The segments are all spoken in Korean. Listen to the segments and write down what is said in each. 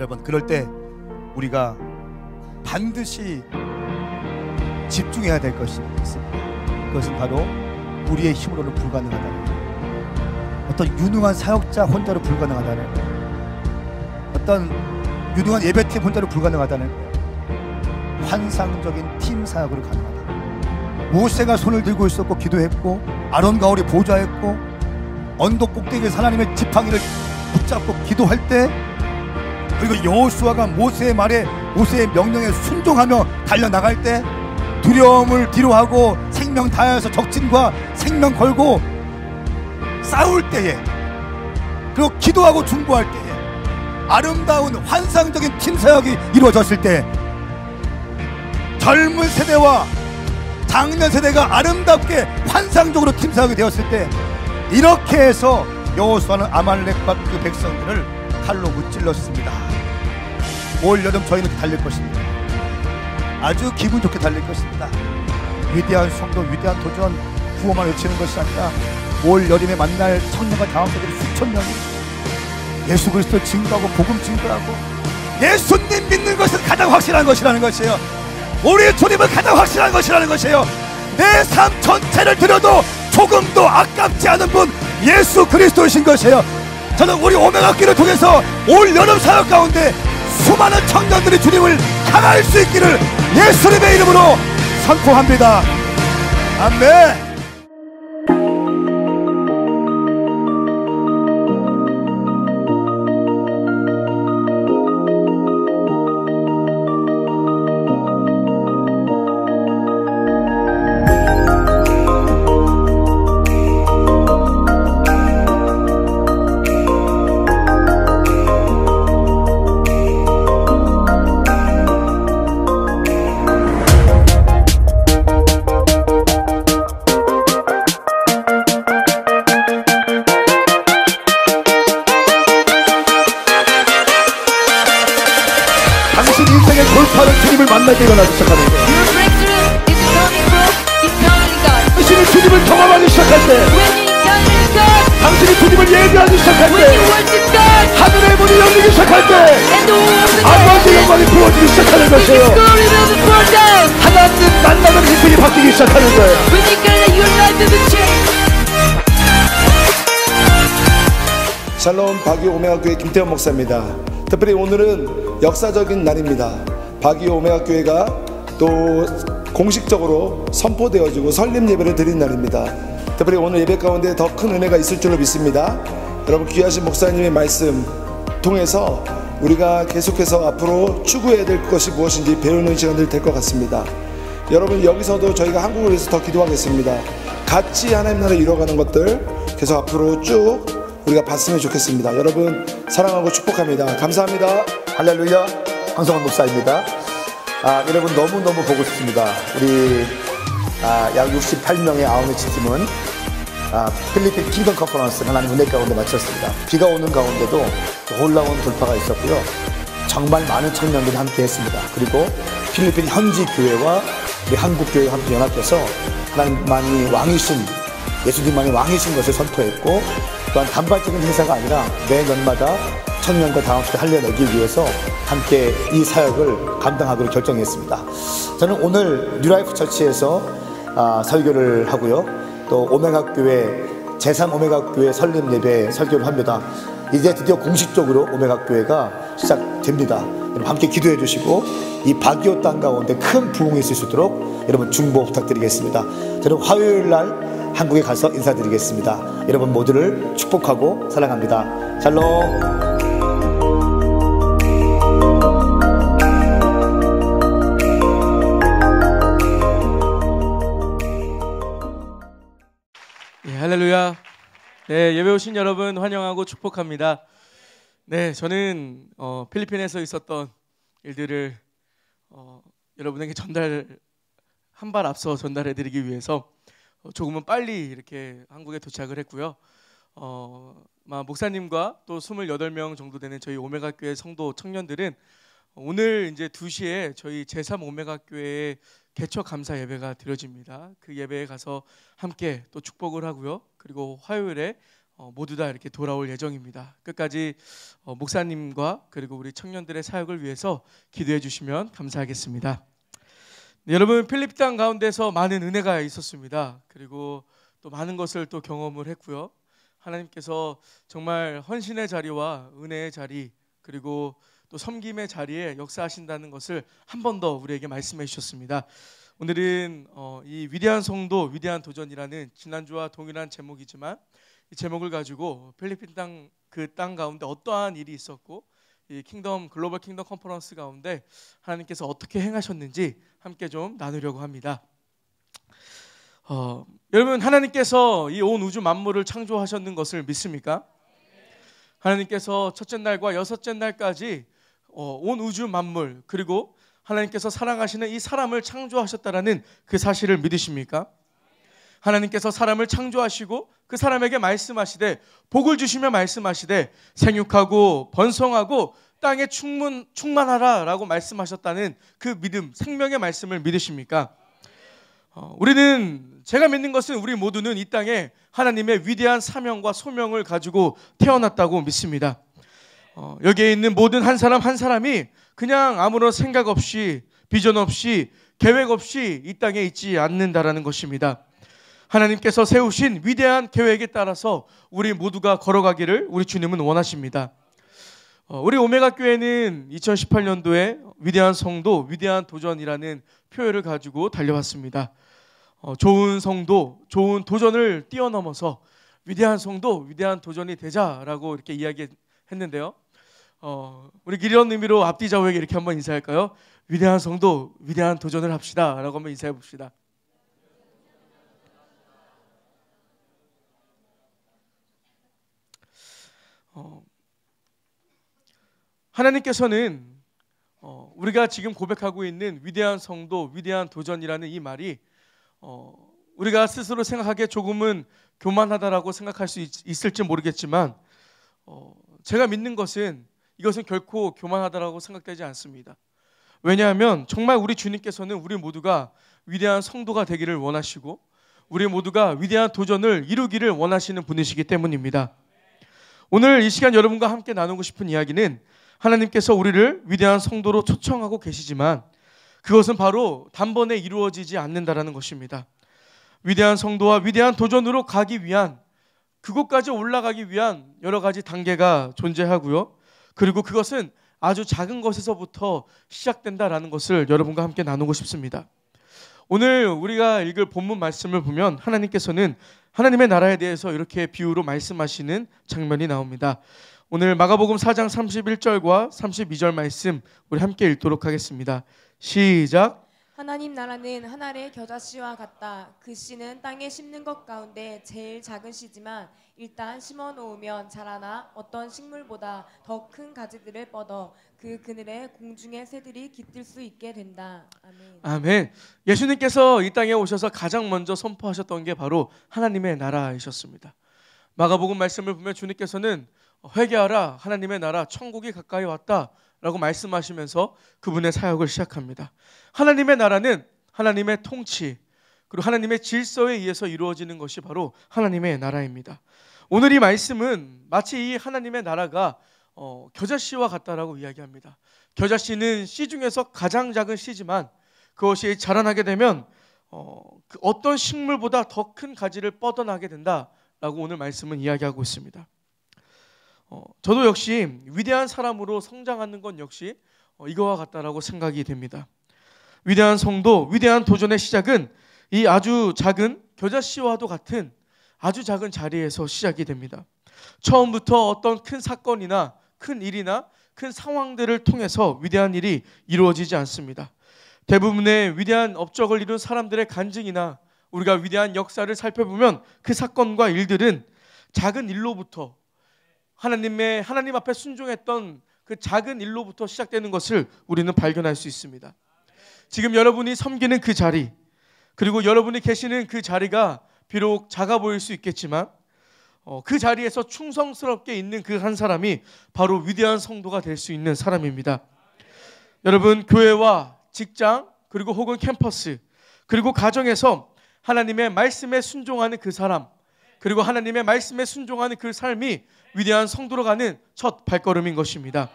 여러분, 그럴 때 우리가 반드시 집중해야 될 것이 있습니다. 그것은 바로 우리의 힘으로는 불가능하다는 것, 어떤 유능한 사역자 혼자로 불가능하다는 것, 어떤 유능한 예배팀 혼자로 불가능하다는 것, 환상적인 팀 사역으로 가능하다. 모세가 손을 들고 있었고 기도했고, 아론 가울이 보좌했고, 언덕 꼭대기에서 하나님의 지팡이를 붙잡고 기도할 때, 그리고 여호수아가 모세의 말에, 모세의 명령에 순종하며 달려나갈 때, 두려움을 뒤로하고 생명 다해서 적진과 생명 걸고 싸울 때에, 그리고 기도하고 중보할 때에, 아름다운 환상적인 팀 사역이 이루어졌을 때, 젊은 세대와 장년 세대가 아름답게 환상적으로 팀 사역이 되었을 때, 이렇게 해서 여호수아는 아말렉과 그 백성들을 칼로 무찔렀습니다. 올 여름 저희는 달릴 것입니다. 아주 기분 좋게 달릴 것입니다. 위대한 성도, 위대한 도전, 구호만 외치는 것이 아니라 올 여름에 만날 청년과 다원들이 수천 명이 예수 그리스도를 증거하고 복음 증거하고 예수님 믿는 것은 가장 확실한 것이라는 것이에요. 우리의 주님은 가장 확실한 것이라는 것이에요. 내 삶 전체를 들여도 조금도 아깝지 않은 분, 예수 그리스도이신 것이에요. 저는 우리 오메가교회를 통해서 올 여름 사역 가운데 수많은 청년들이 주님을 향할 수 있기를 예수님의 이름으로 선포합니다. 아멘. 만날 때 일어나기 시작하는 거예요. 당신이 주님을 경험하기 시작할 때, 당신이 주님을 예배하기 시작할 때, 하늘의 문이 열리기 시작할 때, 아버지의 영광이 부어지기 시작하는 것이에요. 하나님 만나는 인생이 바뀌기 시작하는 거예요. 샬롬 박이 오메가교회 김태원 목사입니다. 특별히 오늘은 역사적인 날입니다. 박이 오메가교회가 또 공식적으로 선포되어지고 설립 예배를 드린 날입니다. 특별히 오늘 예배 가운데 더 큰 은혜가 있을 줄로 믿습니다. 여러분, 귀하신 목사님의 말씀 통해서 우리가 계속해서 앞으로 추구해야 될 것이 무엇인지 배우는 시간들이 될 것 같습니다. 여러분, 여기서도 저희가 한국을 위해서 더 기도하겠습니다. 같이 하나님 나라를 이루어가는 것들 계속 앞으로 쭉 우리가 봤으면 좋겠습니다. 여러분, 사랑하고 축복합니다. 감사합니다. 할렐루야. 황성원 목사입니다. 여러분, 너무너무 보고 싶습니다. 우리 약 68명의 아웃리치 팀은 필리핀 킹덤 컨퍼런스 하나님 은혜 가운데 마쳤습니다. 비가 오는 가운데도 놀라운 돌파가 있었고요. 정말 많은 청년들이 함께 했습니다. 그리고 필리핀 현지 교회와 우리 한국 교회가 함께 연합해서 하나님만이 왕이신, 예수님만이 왕이신 것을 선포했고, 또한 단발적인 행사가 아니라 매년마다 청년과 다음부터 살려내기 위해서 함께 이 사역을 감당하기로 결정했습니다. 저는 오늘 뉴라이프 처치에서 설교를 하고요. 또 오메가교회 제3오메가교회 설립 예배 설교를 합니다. 이제 드디어 공식적으로 오메가교회가 시작됩니다. 여러분 함께 기도해 주시고 이 바기오 땅 가운데 큰 부흥이 있을 수 있도록 여러분 중보 부탁드리겠습니다. 저는 화요일날 한국에 가서 인사드리겠습니다. 여러분 모두를 축복하고 사랑합니다. 샬롬. 할렐루야. 네, 예배 오신 여러분 환영하고 축복합니다. 네, 저는 필리핀에서 있었던 일들을 여러분에게 한 발 앞서 전달해드리기 위해서 조금은 빨리 이렇게 한국에 도착을 했고요. 목사님과 또 28명 정도 되는 저희 오메가교회 성도 청년들은 오늘 이제 2시에 저희 제3 오메가교회의 개척 감사 예배가 드려집니다. 그 예배에 가서 함께 또 축복을 하고요. 그리고 화요일에 모두 다 이렇게 돌아올 예정입니다. 끝까지 목사님과 그리고 우리 청년들의 사역을 위해서 기도해 주시면 감사하겠습니다. 네, 여러분 필리핀 땅 가운데서 많은 은혜가 있었습니다. 그리고 또 많은 것을 또 경험을 했고요. 하나님께서 정말 헌신의 자리와 은혜의 자리 그리고 또 섬김의 자리에 역사하신다는 것을 한 번 더 우리에게 말씀해 주셨습니다. 오늘은 이 위대한 성도 위대한 도전이라는 지난주와 동일한 제목이지만 이 제목을 가지고 필리핀 땅 그 땅 가운데 어떠한 일이 있었고 이 글로벌 킹덤 컨퍼런스 가운데 하나님께서 어떻게 행하셨는지 함께 좀 나누려고 합니다. 여러분 하나님께서 이 온 우주 만물을 창조하셨는 것을 믿습니까? 하나님께서 첫째 날과 여섯째 날까지 온 우주 만물 그리고 하나님께서 사랑하시는 이 사람을 창조하셨다라는 그 사실을 믿으십니까? 하나님께서 사람을 창조하시고 그 사람에게 말씀하시되 복을 주시며 말씀하시되 생육하고 번성하고 땅에 충만하라 라고 말씀하셨다는 그 믿음, 생명의 말씀을 믿으십니까? 제가 믿는 것은 우리 모두는 이 땅에 하나님의 위대한 사명과 소명을 가지고 태어났다고 믿습니다. 여기에 있는 모든 한 사람 한 사람이 그냥 아무런 생각 없이 비전 없이 계획 없이 이 땅에 있지 않는다라는 것입니다. 하나님께서 세우신 위대한 계획에 따라서 우리 모두가 걸어가기를 우리 주님은 원하십니다. 우리 오메가 교회는 2018년도에 위대한 성도, 위대한 도전이라는 표현을 가지고 달려왔습니다. 좋은 성도, 좋은 도전을 뛰어넘어서 위대한 성도, 위대한 도전이 되자라고 이렇게 이야기했는데요. 우리 이런 의미로 앞뒤 좌우에게 이렇게 한번 인사할까요? 위대한 성도, 위대한 도전을 합시다라고 한번 인사해 봅시다. 하나님께서는 우리가 지금 고백하고 있는 위대한 성도, 위대한 도전이라는 이 말이 우리가 스스로 생각하기에 조금은 교만하다라고 생각할 수 있을지 모르겠지만 제가 믿는 것은 이것은 결코 교만하다라고 생각되지 않습니다. 왜냐하면 정말 우리 주님께서는 우리 모두가 위대한 성도가 되기를 원하시고 우리 모두가 위대한 도전을 이루기를 원하시는 분이시기 때문입니다. 오늘 이 시간 여러분과 함께 나누고 싶은 이야기는 하나님께서 우리를 위대한 성도로 초청하고 계시지만 그것은 바로 단번에 이루어지지 않는다라는 것입니다. 위대한 성도와 위대한 도전으로 가기 위한 그곳까지 올라가기 위한 여러 가지 단계가 존재하고요. 그리고 그것은 아주 작은 것에서부터 시작된다라는 것을 여러분과 함께 나누고 싶습니다. 오늘 우리가 읽을 본문 말씀을 보면 하나님께서는 하나님의 나라에 대해서 이렇게 비유로 말씀하시는 장면이 나옵니다. 오늘 마가복음 4장 31절과 32절 말씀 우리 함께 읽도록 하겠습니다. 시작. 하나님 나라는 한 알의 겨자씨와 같다. 그 씨는 땅에 심는 것 가운데 제일 작은 씨지만 일단 심어 놓으면 자라나 어떤 식물보다 더 큰 가지들을 뻗어 그 그늘에 공중의 새들이 깃들 수 있게 된다. 아멘. 아멘. 예수님께서 이 땅에 오셔서 가장 먼저 선포하셨던 게 바로 하나님의 나라이셨습니다. 마가복음 말씀을 보면 주님께서는 회개하라, 하나님의 나라 천국이 가까이 왔다 라고 말씀하시면서 그분의 사역을 시작합니다. 하나님의 나라는 하나님의 통치 그리고 하나님의 질서에 의해서 이루어지는 것이 바로 하나님의 나라입니다. 오늘 이 말씀은 마치 이 하나님의 나라가 겨자씨와 같다라고 이야기합니다. 겨자씨는 씨 중에서 가장 작은 씨지만 그것이 자라나게 되면 그 어떤 식물보다 더 큰 가지를 뻗어나게 된다라고 오늘 말씀은 이야기하고 있습니다. 저도 역시 위대한 사람으로 성장하는 건 역시 이거와 같다라고 생각이 됩니다. 위대한 성도, 위대한 도전의 시작은 이 아주 작은 겨자씨와도 같은 아주 작은 자리에서 시작이 됩니다. 처음부터 어떤 큰 사건이나 큰 일이나 큰 상황들을 통해서 위대한 일이 이루어지지 않습니다. 대부분의 위대한 업적을 이룬 사람들의 간증이나 우리가 위대한 역사를 살펴보면 그 사건과 일들은 작은 일로부터 하나님 앞에 순종했던 그 작은 일로부터 시작되는 것을 우리는 발견할 수 있습니다. 지금 여러분이 섬기는 그 자리 그리고 여러분이 계시는 그 자리가 비록 작아 보일 수 있겠지만 그 자리에서 충성스럽게 있는 그 한 사람이 바로 위대한 성도가 될 수 있는 사람입니다. 여러분 교회와 직장 그리고 혹은 캠퍼스 그리고 가정에서 하나님의 말씀에 순종하는 그 사람 그리고 하나님의 말씀에 순종하는 그 삶이 위대한 성도로 가는 첫 발걸음인 것입니다.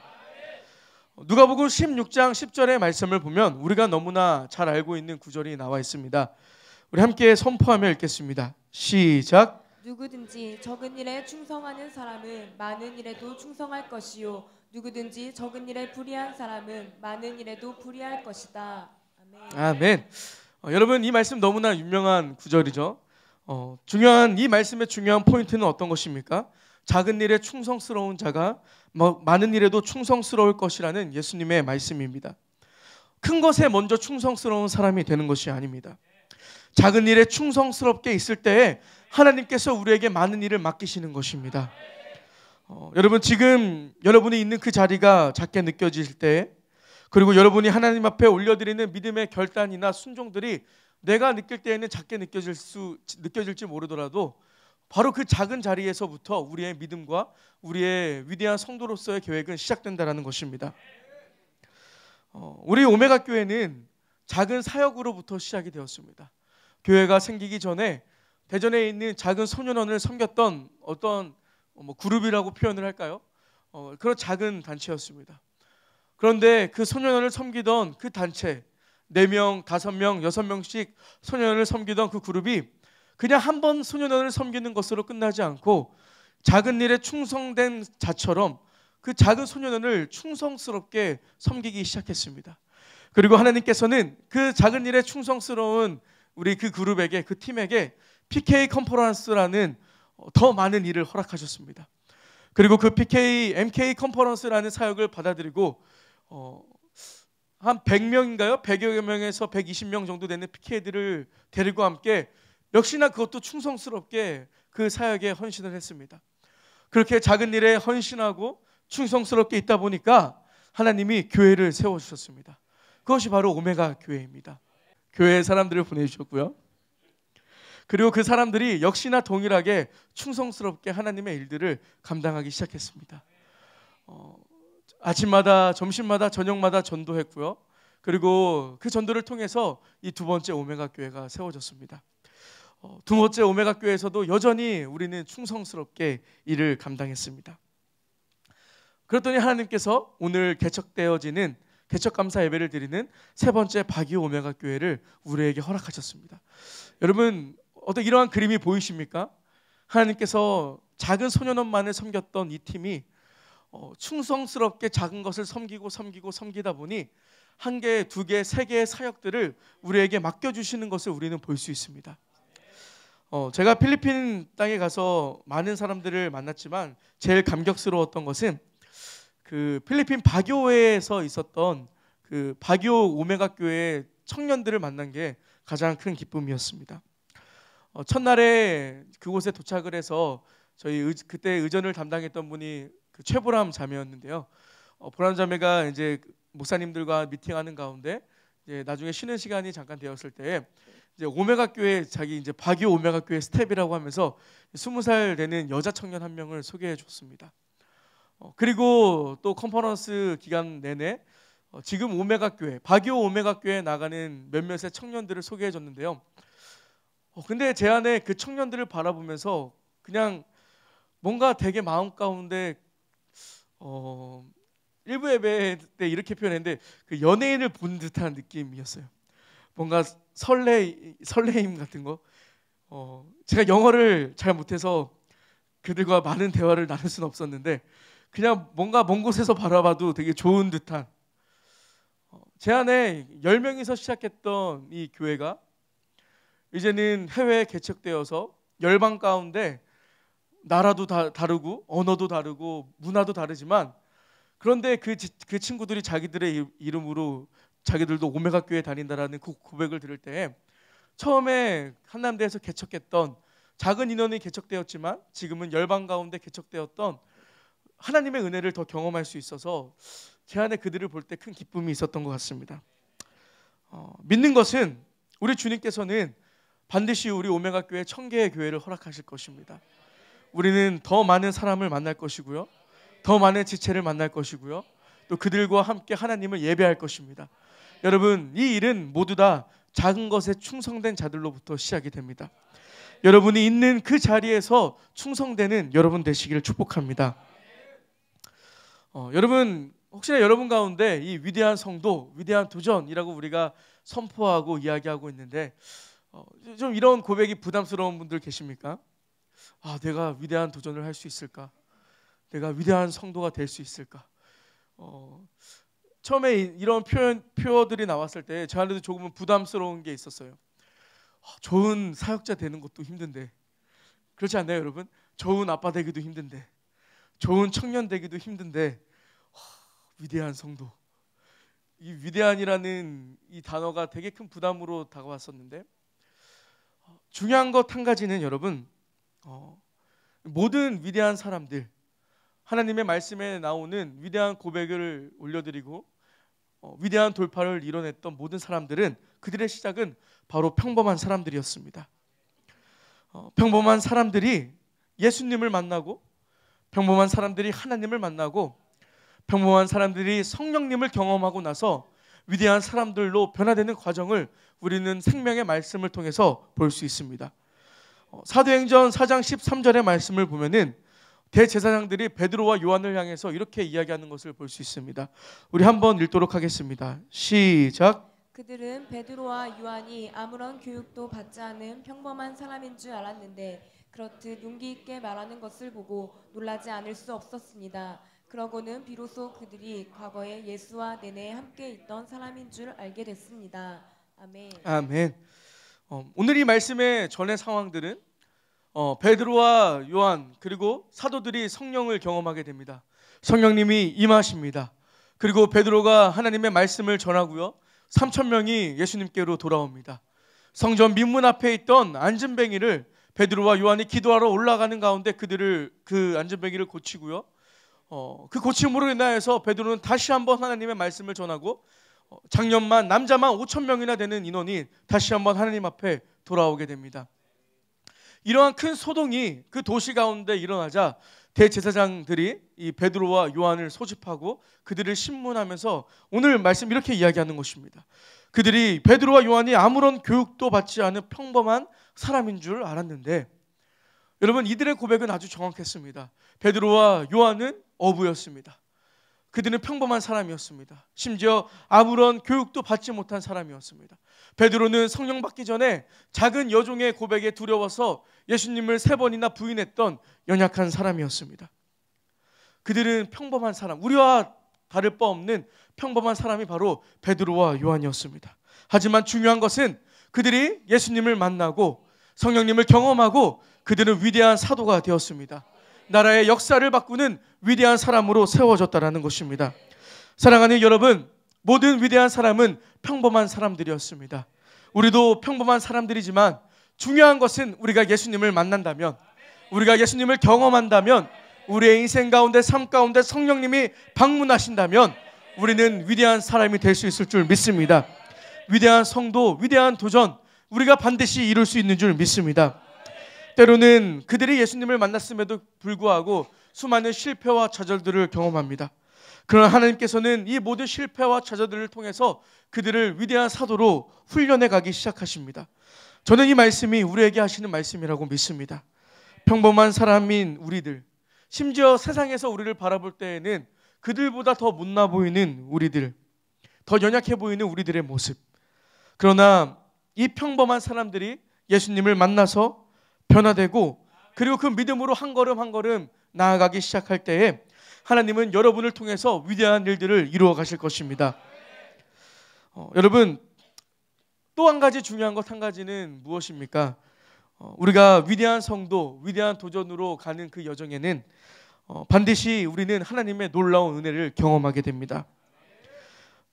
누가복음 16장 10절의 말씀을 보면 우리가 너무나 잘 알고 있는 구절이 나와 있습니다. 우리 함께 선포하며 읽겠습니다. 시작. 누구든지 적은 일에 충성하는 사람은 많은 일에도 충성할 것이요 누구든지 적은 일에 불의한 사람은 많은 일에도 불의할 것이다. 아멘. 아멘. 여러분, 이 말씀 너무나 유명한 구절이죠. 중요한 이 말씀의 중요한 포인트는 어떤 것입니까? 작은 일에 충성스러운 자가 많은 일에도 충성스러울 것이라는 예수님의 말씀입니다. 큰 것에 먼저 충성스러운 사람이 되는 것이 아닙니다. 작은 일에 충성스럽게 있을 때에 하나님께서 우리에게 많은 일을 맡기시는 것입니다. 여러분, 지금 여러분이 있는 그 자리가 작게 느껴질 때, 그리고 여러분이 하나님 앞에 올려드리는 믿음의 결단이나 순종들이 내가 느낄 때에는 작게 느껴질지 모르더라도 바로 그 작은 자리에서부터 우리의 믿음과 우리의 위대한 성도로서의 계획은 시작된다는 것입니다. 우리 오메가 교회는 작은 사역으로부터 시작이 되었습니다. 교회가 생기기 전에 대전에 있는 작은 소년원을 섬겼던 어떤 그룹이라고 표현을 할까요? 그런 작은 단체였습니다. 그런데 그 소년원을 섬기던 그 단체 4명, 5명, 6명씩 소년원을 섬기던 그 그룹이 그냥 한 번 소년원을 섬기는 것으로 끝나지 않고 작은 일에 충성된 자처럼 그 작은 소년원을 충성스럽게 섬기기 시작했습니다. 그리고 하나님께서는 그 작은 일에 충성스러운 우리 그 그룹에게, 그 팀에게 PK 컨퍼런스라는 더 많은 일을 허락하셨습니다. 그리고 그 MK 컨퍼런스라는 사역을 받아들이고 한 100명인가요? 100여 명에서 120명 정도 되는 PK들을 데리고 함께 역시나 그것도 충성스럽게 그 사역에 헌신을 했습니다. 그렇게 작은 일에 헌신하고 충성스럽게 있다 보니까 하나님이 교회를 세워주셨습니다. 그것이 바로 오메가 교회입니다. 교회에 사람들을 보내주셨고요. 그리고 그 사람들이 역시나 동일하게 충성스럽게 하나님의 일들을 감당하기 시작했습니다. 아침마다, 점심마다, 저녁마다 전도했고요. 그리고 그 전도를 통해서 이 두 번째 오메가 교회가 세워졌습니다. 두 번째 오메가 교회에서도 여전히 우리는 충성스럽게 일을 감당했습니다. 그랬더니 하나님께서 오늘 개척되어지는 개척감사 예배를 드리는 세 번째 바기오 오메가 교회를 우리에게 허락하셨습니다. 여러분, 어떤 이러한 그림이 보이십니까? 하나님께서 작은 소년원만을 섬겼던 이 팀이 충성스럽게 작은 것을 섬기다 보니 한 개, 두 개, 세 개의 사역들을 우리에게 맡겨주시는 것을 우리는 볼 수 있습니다. 제가 필리핀 땅에 가서 많은 사람들을 만났지만 제일 감격스러웠던 것은 그 필리핀 바교회에서 있었던 그 바교 오메가 교회 청년들을 만난 게 가장 큰 기쁨이었습니다. 첫날에 그곳에 도착을 해서 저희 그때 의전을 담당했던 분이 그 최보람 자매였는데요. 보람 자매가 이제 목사님들과 미팅하는 가운데 이제 나중에 쉬는 시간이 잠깐 되었을 때 이제 오메가 교회 자기 이제 바교 오메가 교회 스텝이라고 하면서 20살 되는 여자 청년 한 명을 소개해 줬습니다. 그리고 또 컨퍼런스 기간 내내 지금 오메가 교회, 바교 오메가 교회에 나가는 몇몇의 청년들을 소개해 줬는데요. 근데 제 안에 그 청년들을 바라보면서 그냥 뭔가 되게 마음 가운데 일부 예배 때 이렇게 표현했는데 그 연예인을 본 듯한 느낌이었어요. 뭔가 설레임 같은 거. 제가 영어를 잘 못해서 그들과 많은 대화를 나눌 수는 없었는데 그냥 뭔가 먼 곳에서 바라봐도 되게 좋은 듯한 제 안에 10명이서 시작했던 이 교회가 이제는 해외에 개척되어서 열방 가운데 나라도 다르고 언어도 다르고 문화도 다르지만 그런데 그 친구들이 자기들의 이름으로 자기들도 오메가 교회에 다닌다라는 그 고백을 들을 때 처음에 한남대에서 개척했던 작은 인원이 개척되었지만 지금은 열방 가운데 개척되었던 하나님의 은혜를 더 경험할 수 있어서 제 안에 그들을 볼 때 큰 기쁨이 있었던 것 같습니다. 믿는 것은 우리 주님께서는 반드시 우리 오메가 교회 1000개의 교회를 허락하실 것입니다. 우리는 더 많은 사람을 만날 것이고요. 더 많은 지체를 만날 것이고요. 또 그들과 함께 하나님을 예배할 것입니다. 여러분, 이 일은 모두 다 작은 것에 충성된 자들로부터 시작이 됩니다. 여러분이 있는 그 자리에서 충성되는 여러분 되시기를 축복합니다. 여러분, 혹시나 여러분 가운데 이 위대한 성도, 위대한 도전이라고 우리가 선포하고 이야기하고 있는데 좀 이런 고백이 부담스러운 분들 계십니까? 내가 위대한 도전을 할 수 있을까? 내가 위대한 성도가 될 수 있을까? 처음에 이런 표어들이 나왔을 때 저한테도 조금은 부담스러운 게 있었어요. 좋은 사역자 되는 것도 힘든데, 그렇지 않나요, 여러분? 좋은 아빠 되기도 힘든데, 좋은 청년 되기도 힘든데, 위대한 성도. 이 위대한이라는 이 단어가 되게 큰 부담으로 다가왔었는데, 중요한 것 한 가지는 여러분, 모든 위대한 사람들, 하나님의 말씀에 나오는 위대한 고백을 올려드리고 위대한 돌파를 이뤄냈던 모든 사람들은 그들의 시작은 바로 평범한 사람들이었습니다. 평범한 사람들이 예수님을 만나고, 평범한 사람들이 하나님을 만나고, 평범한 사람들이 성령님을 경험하고 나서 위대한 사람들로 변화되는 과정을 우리는 생명의 말씀을 통해서 볼 수 있습니다. 사도행전 4장 13절의 말씀을 보면은 대제사장들이 베드로와 요한을 향해서 이렇게 이야기하는 것을 볼 수 있습니다. 우리 한번 읽도록 하겠습니다. 시작. 그들은 베드로와 요한이 아무런 교육도 받지 않은 평범한 사람인 줄 알았는데 그렇듯 용기 있게 말하는 것을 보고 놀라지 않을 수 없었습니다. 그러고는 비로소 그들이 과거에 예수와 내내 함께 있던 사람인 줄 알게 됐습니다. 아멘. 아멘. 오늘 이 말씀의 전의 상황들은 베드로와 요한 그리고 사도들이 성령을 경험하게 됩니다. 성령님이 임하십니다. 그리고 베드로가 하나님의 말씀을 전하고요, 3,000명이 예수님께로 돌아옵니다. 성전 민문 앞에 있던 안전뱅이를 베드로와 요한이 기도하러 올라가는 가운데 그 안전뱅이를 고치고요, 그 고침으로 인하여서 베드로는 다시 한번 하나님의 말씀을 전하고 작년만 남자만 5,000명이나 되는 인원이 다시 한번 하나님 앞에 돌아오게 됩니다. 이러한 큰 소동이 그 도시 가운데 일어나자 대제사장들이 이 베드로와 요한을 소집하고 그들을 신문하면서 오늘 말씀 이렇게 이야기하는 것입니다. 그들이 베드로와 요한이 아무런 교육도 받지 않은 평범한 사람인 줄 알았는데, 여러분, 이들의 고백은 아주 정확했습니다. 베드로와 요한은 어부였습니다. 그들은 평범한 사람이었습니다. 심지어 아무런 교육도 받지 못한 사람이었습니다. 베드로는 성령 받기 전에 작은 여종의 고백에 두려워서 예수님을 3번이나 부인했던 연약한 사람이었습니다. 그들은 평범한 사람, 우리와 다를 바 없는 평범한 사람이 바로 베드로와 요한이었습니다. 하지만 중요한 것은 그들이 예수님을 만나고 성령님을 경험하고 그들은 위대한 사도가 되었습니다. 나라의 역사를 바꾸는 위대한 사람으로 세워졌다는 것입니다. 사랑하는 여러분, 모든 위대한 사람은 평범한 사람들이었습니다. 우리도 평범한 사람들이지만 중요한 것은 우리가 예수님을 만난다면, 우리가 예수님을 경험한다면, 우리의 인생 가운데, 삶 가운데 성령님이 방문하신다면 우리는 위대한 사람이 될 수 있을 줄 믿습니다. 위대한 성도, 위대한 도전, 우리가 반드시 이룰 수 있는 줄 믿습니다. 때로는 그들이 예수님을 만났음에도 불구하고 수많은 실패와 좌절들을 경험합니다. 그러나 하나님께서는 이 모든 실패와 좌절들을 통해서 그들을 위대한 사도로 훈련해 가기 시작하십니다. 저는 이 말씀이 우리에게 하시는 말씀이라고 믿습니다. 평범한 사람인 우리들, 심지어 세상에서 우리를 바라볼 때에는 그들보다 더 못나 보이는 우리들, 더 연약해 보이는 우리들의 모습, 그러나 이 평범한 사람들이 예수님을 만나서 변화되고 그리고 그 믿음으로 한 걸음 한 걸음 나아가기 시작할 때에 하나님은 여러분을 통해서 위대한 일들을 이루어 가실 것입니다. 여러분, 또 한 가지 중요한 것 한 가지는 무엇입니까? 우리가 위대한 성도, 위대한 도전으로 가는 그 여정에는 반드시 우리는 하나님의 놀라운 은혜를 경험하게 됩니다.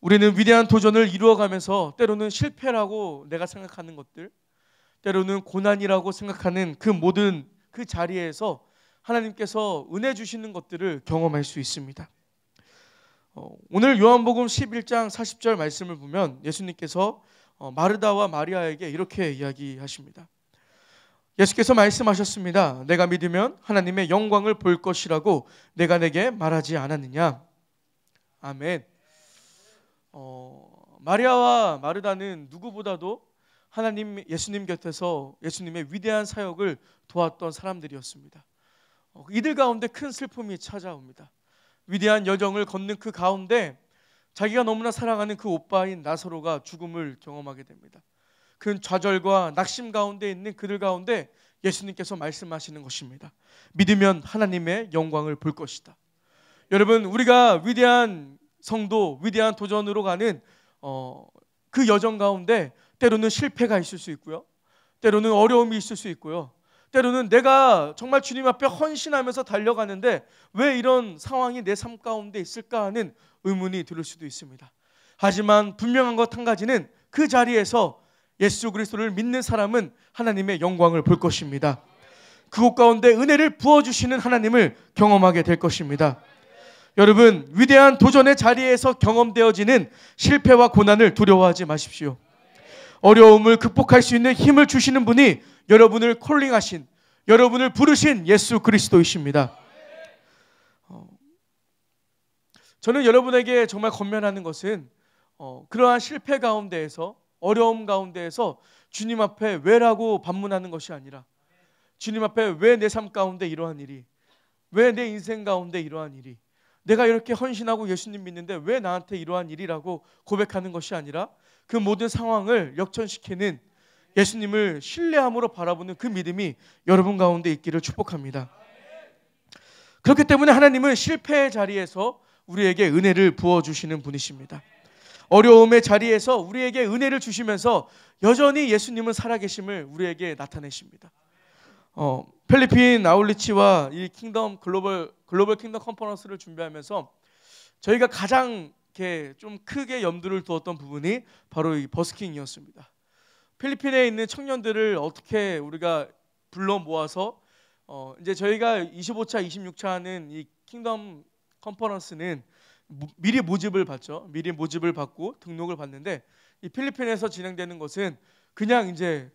우리는 위대한 도전을 이루어가면서 때로는 실패라고 내가 생각하는 것들, 때로는 고난이라고 생각하는 그 모든 그 자리에서 하나님께서 은혜 주시는 것들을 경험할 수 있습니다. 오늘 요한복음 11장 40절 말씀을 보면 예수님께서 마르다와 마리아에게 이렇게 이야기하십니다. 예수께서 말씀하셨습니다. 내가 믿으면 하나님의 영광을 볼 것이라고 내가 내게 말하지 않았느냐. 아멘. 마리아와 마르다는 누구보다도 하나님 예수님 곁에서 예수님의 위대한 사역을 도왔던 사람들이었습니다. 이들 가운데 큰 슬픔이 찾아옵니다. 위대한 여정을 걷는 그 가운데 자기가 너무나 사랑하는 그 오빠인 나사로가 죽음을 경험하게 됩니다. 그 좌절과 낙심 가운데 있는 그들 가운데 예수님께서 말씀하시는 것입니다. 믿으면 하나님의 영광을 볼 것이다. 여러분, 우리가 위대한 성도, 위대한 도전으로 가는 그 여정 가운데 때로는 실패가 있을 수 있고요, 때로는 어려움이 있을 수 있고요, 때로는 내가 정말 주님 앞에 헌신하면서 달려가는데 왜 이런 상황이 내 삶 가운데 있을까 하는 의문이 들을 수도 있습니다. 하지만 분명한 것 한 가지는 그 자리에서 예수 그리스도를 믿는 사람은 하나님의 영광을 볼 것입니다. 그곳 가운데 은혜를 부어주시는 하나님을 경험하게 될 것입니다. 여러분, 위대한 도전의 자리에서 경험되어지는 실패와 고난을 두려워하지 마십시오. 어려움을 극복할 수 있는 힘을 주시는 분이 여러분을 콜링하신, 여러분을 부르신 예수 그리스도이십니다. 저는 여러분에게 정말 권면하는 것은 그러한 실패 가운데에서, 어려움 가운데에서 주님 앞에 왜라고 반문하는 것이 아니라, 주님 앞에 왜 내 삶 가운데 이러한 일이, 왜 내 인생 가운데 이러한 일이, 내가 이렇게 헌신하고 예수님 믿는데 왜 나한테 이러한 일이라고 고백하는 것이 아니라 그 모든 상황을 역전시키는 예수님을 신뢰함으로 바라보는 그 믿음이 여러분 가운데 있기를 축복합니다. 그렇기 때문에 하나님은 실패의 자리에서 우리에게 은혜를 부어주시는 분이십니다. 어려움의 자리에서 우리에게 은혜를 주시면서 여전히 예수님은 살아계심을 우리에게 나타내십니다. 필리핀 아울리치와 이 글로벌 킹덤 컨퍼런스를 준비하면서 저희가 가장 이렇게 좀 크게 염두를 두었던 부분이 바로 이 버스킹이었습니다. 필리핀에 있는 청년들을 어떻게 우리가 불러 모아서 이제 저희가 25차, 26차 하는 이 킹덤 컨퍼런스는 미리 모집을 받죠. 미리 모집을 받고 등록을 받는데 이 필리핀에서 진행되는 것은 그냥 이제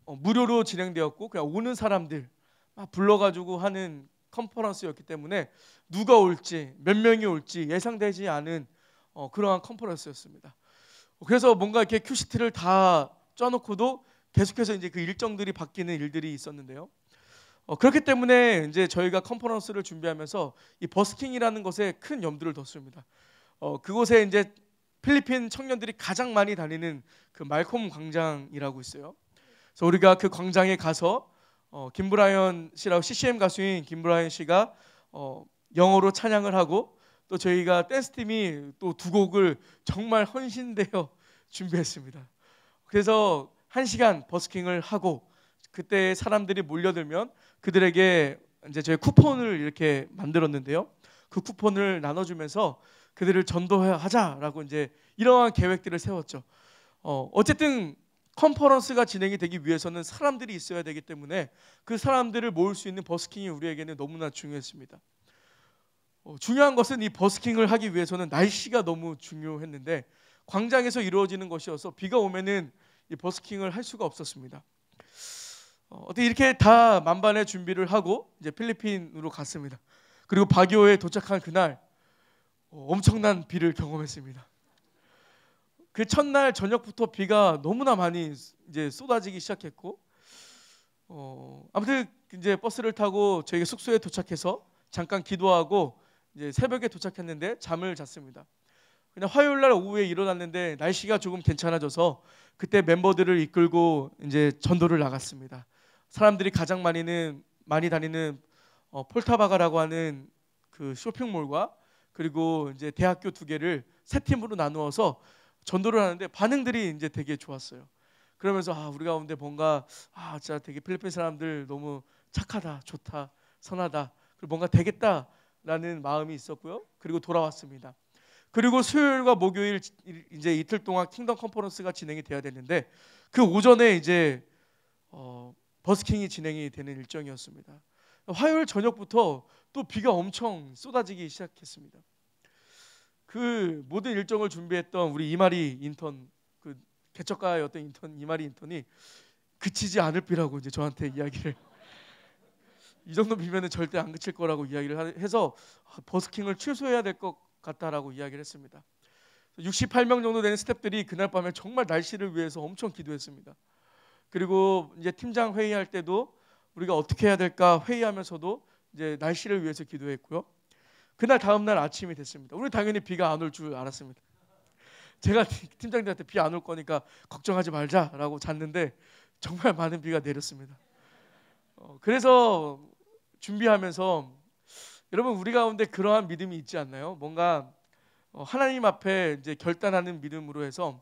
무료로 진행되었고 그냥 오는 사람들 막 불러가지고 하는 컨퍼런스였기 때문에 누가 올지 몇 명이 올지 예상되지 않은 그러한 컨퍼런스였습니다. 그래서 뭔가 이렇게 큐시트를 다 쪄놓고도 계속해서 이제 그 일정들이 바뀌는 일들이 있었는데요. 그렇기 때문에 이제 저희가 컨퍼런스를 준비하면서 이 버스킹이라는 것에 큰 염두를 뒀습니다. 그곳에 이제 필리핀 청년들이 가장 많이 다니는 그 말콤 광장이라고 있어요. 그래서 우리가 그 광장에 가서 김브라이언 씨라고 CCM 가수인 김브라이언 씨가 영어로 찬양을 하고 또 저희가 댄스팀이 또 두 곡을 정말 헌신되어 준비했습니다. 그래서 1시간 버스킹을 하고 그때 사람들이 몰려들면 그들에게 이제 저희 쿠폰을 이렇게 만들었는데요. 그 쿠폰을 나눠주면서 그들을 전도하자라고 이제 이러한 계획들을 세웠죠. 어쨌든 컨퍼런스가 진행이 되기 위해서는 사람들이 있어야 되기 때문에 그 사람들을 모을 수 있는 버스킹이 우리에게는 너무나 중요했습니다. 중요한 것은 이 버스킹을 하기 위해서는 날씨가 너무 중요했는데 광장에서 이루어지는 것이어서 비가 오면은 이 버스킹을 할 수가 없었습니다. 어떻게 이렇게 다 만반의 준비를 하고 이제 필리핀으로 갔습니다. 그리고 바기오에 도착한 그날 엄청난 비를 경험했습니다. 그 첫날 저녁부터 비가 너무나 많이 이제 쏟아지기 시작했고, 아무튼 이제 버스를 타고 저희 숙소에 도착해서 잠깐 기도하고 이제 새벽에 도착했는데 잠을 잤습니다. 그냥 화요일 날 오후에 일어났는데 날씨가 조금 괜찮아져서 그때 멤버들을 이끌고 이제 전도를 나갔습니다. 사람들이 가장 많이 다니는 폴타바가라고 하는 그 쇼핑몰과 그리고 이제 대학교 2개를 세 팀으로 나누어서 전도를 하는데 반응들이 이제 되게 좋았어요. 그러면서 우리 가운데 뭔가 진짜 되게 필리핀 사람들 너무 착하다, 좋다, 선하다, 그리고 뭔가 되겠다라는 마음이 있었고요. 그리고 돌아왔습니다. 그리고 수요일과 목요일 이제 이틀 동안 킹덤 컨퍼런스가 진행이 돼야 되는데 그 오전에 이제 버스킹이 진행이 되는 일정이었습니다. 화요일 저녁부터 또 비가 엄청 쏟아지기 시작했습니다. 그 모든 일정을 준비했던 우리 이마리 인턴, 그 개척가였던 인턴 이마리 인턴이 그치지 않을 비라고 이제 저한테 이야기를 이 정도 비면은 절대 안 그칠 거라고 이야기를 해서 버스킹을 취소해야 될 것 같다라고 이야기를 했습니다. 68명 정도 되는 스태프들이 그날 밤에 정말 날씨를 위해서 엄청 기도했습니다. 그리고 이제 팀장 회의할 때도 우리가 어떻게 해야 될까 회의하면서도 이제 날씨를 위해서 기도했고요. 그날 다음 날 아침이 됐습니다. 우리 당연히 비가 안 올 줄 알았습니다. 제가 팀장들한테 비 안 올 거니까 걱정하지 말자라고 잤는데 정말 많은 비가 내렸습니다. 그래서 준비하면서 여러분 우리 가운데 그러한 믿음이 있지 않나요? 뭔가 하나님 앞에 이제 결단하는 믿음으로 해서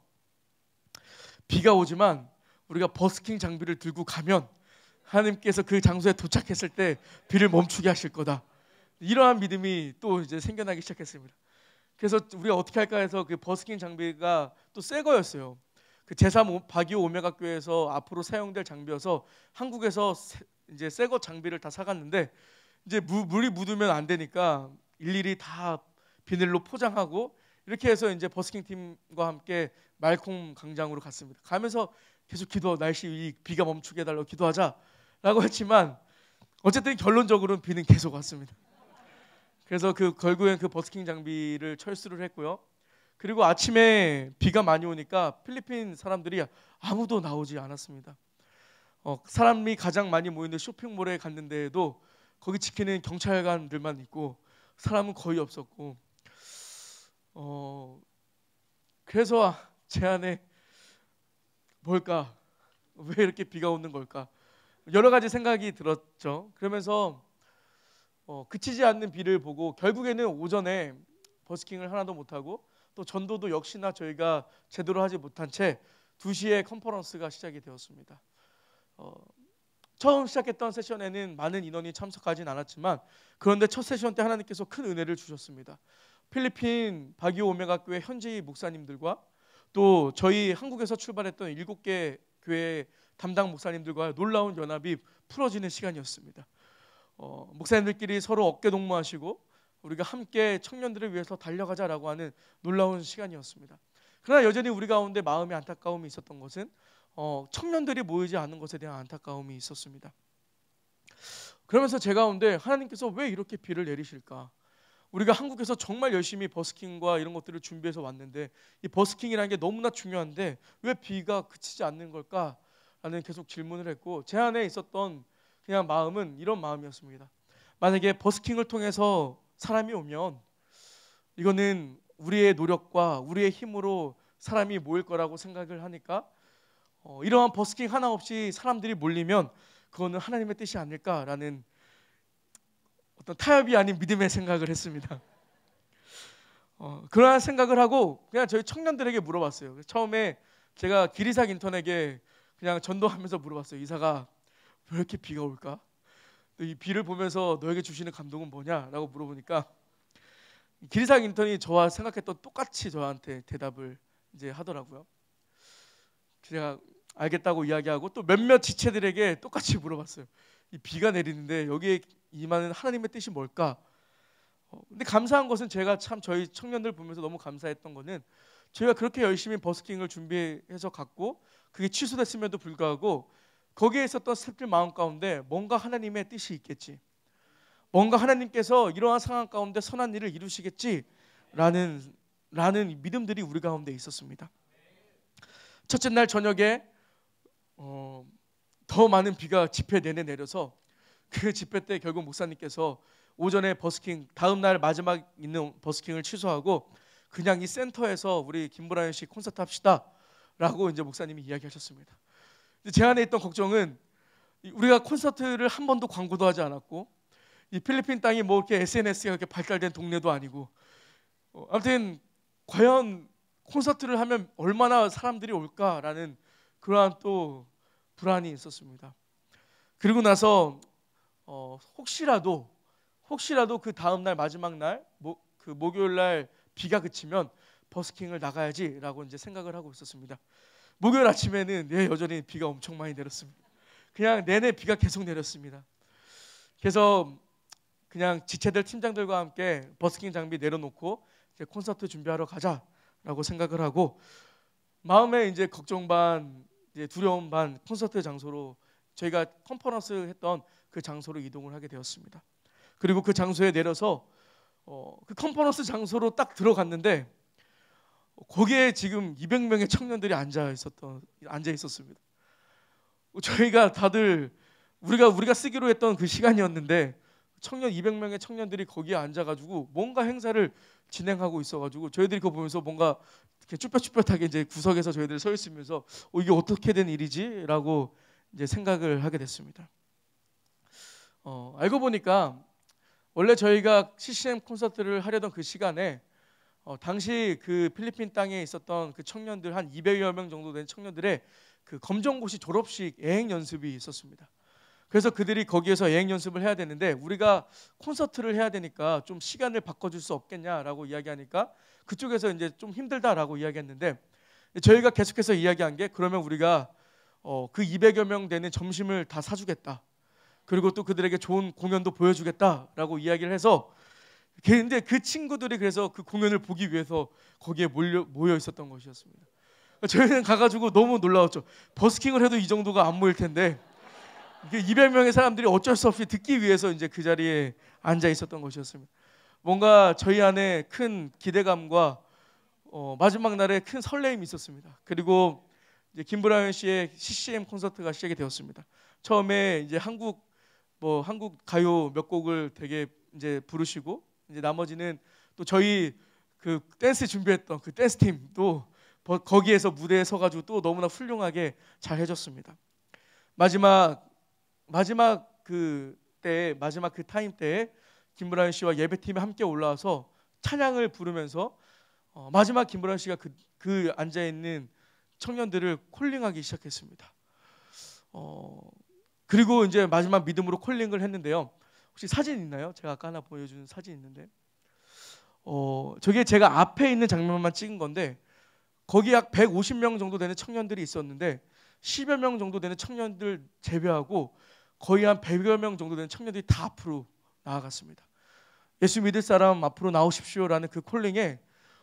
비가 오지만 우리가 버스킹 장비를 들고 가면 하나님께서 그 장소에 도착했을 때 비를 멈추게 하실 거다. 이러한 믿음이 또 이제 생겨나기 시작했습니다. 그래서 우리가 어떻게 할까 해서 그 버스킹 장비가 또 새 거였어요. 그 제3 바기오 오메가 교회에서 앞으로 사용될 장비여서 한국에서 이제 새 거 장비를 다 사갔는데 이제 물이 묻으면 안 되니까 일일이 다 비닐로 포장하고 이렇게 해서 이제 버스킹 팀과 함께 말콩 광장으로 갔습니다. 가면서 계속 날씨 비가 멈추게 해달라고 기도하자라고 했지만 어쨌든 결론적으로는 비는 계속 왔습니다. 그래서 결국엔 그 버스킹 장비를 철수를 했고요. 그리고 아침에 비가 많이 오니까 필리핀 사람들이 아무도 나오지 않았습니다. 사람이 가장 많이 모이는 쇼핑몰에 갔는데도 거기 지키는 경찰관들만 있고 사람은 거의 없었고 그래서 제 안에 뭘까? 왜 이렇게 비가 오는 걸까? 여러 가지 생각이 들었죠. 그러면서 그치지 않는 비를 보고 결국에는 오전에 버스킹을 하나도 못하고 또 전도도 역시나 저희가 제대로 하지 못한 채 2시에 컨퍼런스가 시작이 되었습니다. 처음 시작했던 세션에는 많은 인원이 참석하진 않았지만 그런데 첫 세션 때 하나님께서 큰 은혜를 주셨습니다. 필리핀 바기오 오메가 교회 현지 목사님들과 또 저희 한국에서 출발했던 7개 교회 담당 목사님들과 놀라운 연합이 풀어지는 시간이었습니다. 목사님들끼리 서로 어깨 동무하시고 우리가 함께 청년들을 위해서 달려가자라고 하는 놀라운 시간이었습니다. 그러나 여전히 우리 가운데 마음의 안타까움이 있었던 것은 청년들이 모이지 않는 것에 대한 안타까움이 있었습니다. 그러면서 제 가운데 하나님께서 왜 이렇게 비를 내리실까? 우리가 한국에서 정말 열심히 버스킹과 이런 것들을 준비해서 왔는데 이 버스킹이라는 게 너무나 중요한데 왜 비가 그치지 않는 걸까? 라는 계속 질문을 했고 제 안에 있었던 그냥 마음은 이런 마음이었습니다. 만약에 버스킹을 통해서 사람이 오면 이거는 우리의 노력과 우리의 힘으로 사람이 모일 거라고 생각을 하니까 이러한 버스킹 하나 없이 사람들이 몰리면 그거는 하나님의 뜻이 아닐까라는 어떤 타협이 아닌 믿음의 생각을 했습니다. 그러한 생각을 하고 그냥 저희 청년들에게 물어봤어요. 처음에 제가 기리삭 인턴에게 그냥 전도하면서 물어봤어요. 이사가 왜 이렇게 비가 올까? 이 비를 보면서 너에게 주시는 감동은 뭐냐라고 물어보니까 기리삭 인턴이 저와 생각했던 똑같이 저한테 대답을 이제 하더라고요. 제가 알겠다고 이야기하고 또 몇몇 지체들에게 똑같이 물어봤어요. 이 비가 내리는데 여기에 임하는 하나님의 뜻이 뭘까? 근데 감사한 것은 제가 참 저희 청년들 보면서 너무 감사했던 거는 저희가 그렇게 열심히 버스킹을 준비해서 갔고 그게 취소됐음에도 불구하고 거기에 있었던 스태프들 마음 가운데 뭔가 하나님의 뜻이 있겠지, 뭔가 하나님께서 이러한 상황 가운데 선한 일을 이루시겠지라는 믿음들이 우리 가운데 있었습니다. 첫째 날 저녁에 더 많은 비가 집회 내내 내려서 그 집회 때 결국 목사님께서 오전에 버스킹 다음 날 마지막 있는 버스킹을 취소하고 그냥 이 센터에서 우리 김보라연 씨 콘서트 합시다 라고 이제 목사님이 이야기하셨습니다. 제 안에 있던 걱정은 우리가 콘서트를 한 번도 광고도 하지 않았고 이 필리핀 땅이 뭐 이렇게 SNS가 이렇게 발달된 동네도 아니고 아무튼 과연 콘서트를 하면 얼마나 사람들이 올까라는 그러한 또 불안이 있었습니다. 그리고 나서 혹시라도 그 다음 날 마지막 날 그 목요일 날 비가 그치면 버스킹을 나가야지라고 이제 생각을 하고 있었습니다. 목요일 아침에는 여전히 비가 엄청 많이 내렸습니다. 그냥 내내 비가 계속 내렸습니다. 그래서 그냥 지체들 팀장들과 함께 버스킹 장비 내려놓고 이제 콘서트 준비하러 가자라고 생각을 하고 마음에 이제 걱정 반, 이제 두려움 반 콘서트 장소로 저희가 컨퍼런스 했던 그 장소로 이동을 하게 되었습니다. 그리고 그 장소에 내려서 그 컨퍼런스 장소로 딱 들어갔는데 거기에 지금 200명의 청년들이 앉아 있었습니다. 저희가 다들 우리가 쓰기로 했던 그 시간이었는데 청년 200명의 청년들이 거기에 앉아가지고 뭔가 행사를 진행하고 있어가지고 저희들이 그거 보면서 뭔가 이렇게 쭈뼛쭈뼛하게 이제 구석에서 저희들 서 있으면서 이게 어떻게 된 일이지라고 이제 생각을 하게 됐습니다. 알고 보니까 원래 저희가 CCM 콘서트를 하려던 그 시간에 당시 그 필리핀 땅에 있었던 그 청년들 한 200여 명 정도 된 청년들의 그 검정고시 졸업식 예행 연습이 있었습니다. 그래서 그들이 거기에서 예행 연습을 해야 되는데 우리가 콘서트를 해야 되니까 좀 시간을 바꿔줄 수 없겠냐라고 이야기하니까 그쪽에서 이제 좀 힘들다라고 이야기했는데 저희가 계속해서 이야기한 게 그러면 우리가 그 200여 명 되는 점심을 다 사주겠다. 그리고 또 그들에게 좋은 공연도 보여주겠다라고 이야기를 해서 근데 그 친구들이 그래서 그 공연을 보기 위해서 거기에 모여 있었던 것이었습니다. 저희는 가가지고 너무 놀라웠죠. 버스킹을 해도 이 정도가 안 모일 텐데 200명의 사람들이 어쩔 수 없이 듣기 위해서 이제 그 자리에 앉아 있었던 것이었습니다. 뭔가 저희 안에 큰 기대감과 마지막 날에 큰 설레임이 있었습니다. 그리고 이제 김브라이언 씨의 CCM 콘서트가 시작이 되었습니다. 처음에 이제 한국 가요 몇 곡을 되게 이제 부르시고 이제 나머지는 또 저희 그 댄스 준비했던 그 댄스 팀도 거기에서 무대에 서가지고 또 너무나 훌륭하게 잘 해줬습니다. 마지막 그 타임 때에 김브라이언 씨와 예배팀이 함께 올라와서 찬양을 부르면서 마지막 김브라이언 씨가 그 앉아 있는 청년들을 콜링하기 시작했습니다. 그리고 이제 마지막 믿음으로 콜링을 했는데요. 혹시 사진 있나요? 제가 아까 하나 보여준 사진 있는데 저게 제가 앞에 있는 장면만 찍은 건데 거기 약 150명 정도 되는 청년들이 있었는데 10여 명 정도 되는 청년들 제외하고 거의 한 100여 명 정도 되는 청년들이 다 앞으로 나아갔습니다. 예수 믿을 사람 앞으로 나오십시오라는 그 콜링에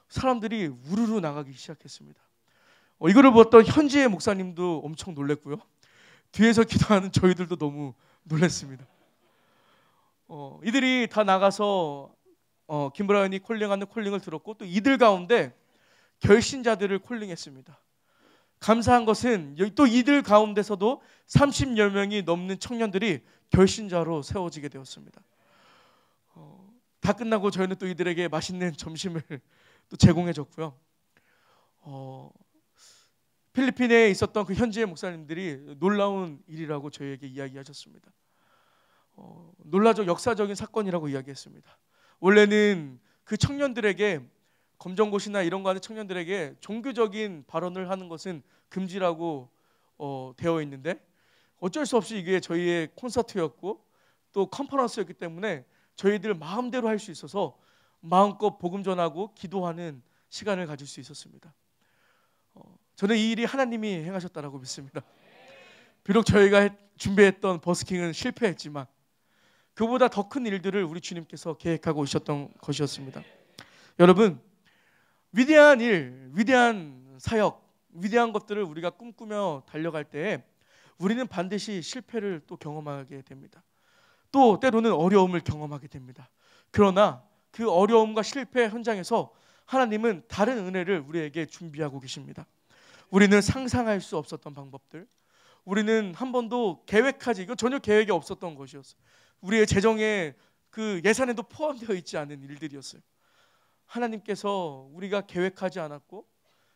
사람들이 우르르 나가기 시작했습니다. 이거를 보았던 현지의 목사님도 엄청 놀랐고요. 뒤에서 기도하는 저희들도 너무 놀랐습니다. 이들이 다 나가서 김브라이언이 콜링하는 콜링을 들었고 또 이들 가운데 결신자들을 콜링했습니다. 감사한 것은 또 이들 가운데서도 30여 명이 넘는 청년들이 결신자로 세워지게 되었습니다. 다 끝나고 저희는 또 이들에게 맛있는 점심을 또 제공해 줬고요. 필리핀에 있었던 그 현지의 목사님들이 놀라운 일이라고 저희에게 이야기하셨습니다. 놀라적 역사적인 사건이라고 이야기했습니다. 원래는 그 청년들에게 검정고시나 이런 거 하는 청년들에게 종교적인 발언을 하는 것은 금지라고 되어 있는데 어쩔 수 없이 이게 저희의 콘서트였고 또 컨퍼런스였기 때문에 저희들 마음대로 할 수 있어서 마음껏 복음 전하고 기도하는 시간을 가질 수 있었습니다. 저는 이 일이 하나님이 행하셨다라고 믿습니다. 비록 저희가 준비했던 버스킹은 실패했지만 그보다 더 큰 일들을 우리 주님께서 계획하고 오셨던 것이었습니다. 여러분, 위대한 일, 위대한 사역, 위대한 것들을 우리가 꿈꾸며 달려갈 때에 우리는 반드시 실패를 또 경험하게 됩니다. 또 때로는 어려움을 경험하게 됩니다. 그러나 그 어려움과 실패 현장에서 하나님은 다른 은혜를 우리에게 준비하고 계십니다. 우리는 상상할 수 없었던 방법들, 우리는 한 번도 이건 전혀 계획에 없었던 것이었어요. 우리의 재정에 그 예산에도 포함되어 있지 않은 일들이었어요. 하나님께서 우리가 계획하지 않았고